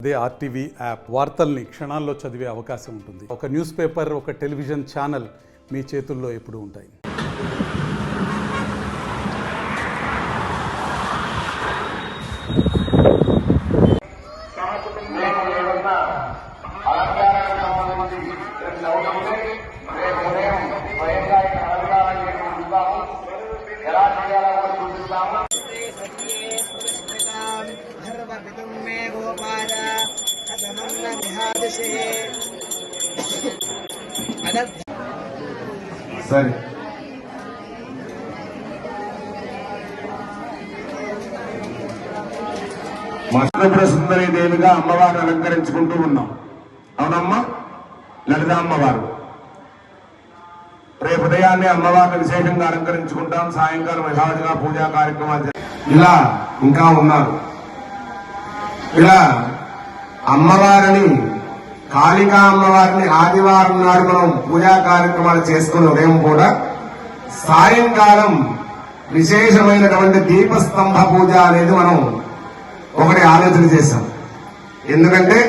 అదే RTV app వార్తల్ని క్షణాల్లో చదివే అవకాశం ఉంటుంది. ఒక న్యూస్ పేపర్, ఒక టెలివిజన్ ఛానల్ మీ చేతుల్లో ఎప్పుడూ ఉంటాయి. సరే మస్తపుర సుందరి దేవిగా అమ్మవారిని అలంకరించుకుంటూ ఉన్నాం. అవునమ్మా, లలిత అమ్మవారు. రేపు ఉదయాన్నే అమ్మవారిని విశేషంగా అలంకరించుకుంటాం. సాయంకాలం యథావిధిగా పూజా కార్యక్రమాలు ఇలా ఇంకా ఉన్నారు. ఇలా అమ్మవారిని, కాళికా అమ్మవారిని ఆదివారం నాడు మనం పూజా కార్యక్రమాలు చేసుకుని ఉదయం కూడా సాయంకాలం విశేషమైనటువంటి దీపస్తంభ పూజ అనేది మనం ఒకటి ఆలోచన చేశాం. ఎందుకంటే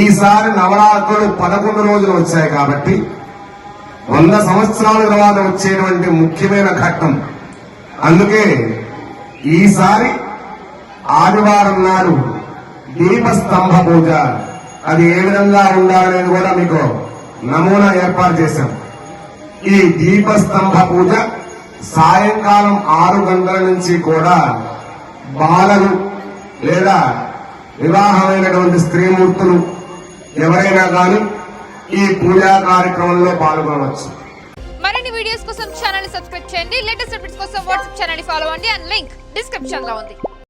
ఈసారి నవరాత్రులు 11 రోజులు వచ్చాయి కాబట్టి 100 సంవత్సరాల తర్వాత వచ్చేటువంటి ముఖ్యమైన ఘట్టం. అందుకే ఈసారి ఆదివారం నాడు దీపస్తంభ పూజ అది ఏ విధంగా ఉండాలనేది కూడా మీకు నమూనా ఏర్పాటు చేశాం. ఈ దీపస్తంభ పూజ సాయంకాలం 6 గంటల నుంచి కూడా బాలలు లేదా వివాహమైనటువంటి స్త్రీమూర్తులు ఎవరైనా కానీ ఈ పూజా కార్యక్రమంలో పాల్గొనవచ్చు. మరిన్ని వీడియోస్ కోసం ఛానల్ ని సబ్స్క్రైబ్ చేయండి. లేటెస్ట్ అప్డేట్స్ కోసం వాట్సాప్ ఛానల్ ని ఫాలో అవ్వండి. అండ్ లింక్ డిస్క్రిప్షన్ లో ఉంది.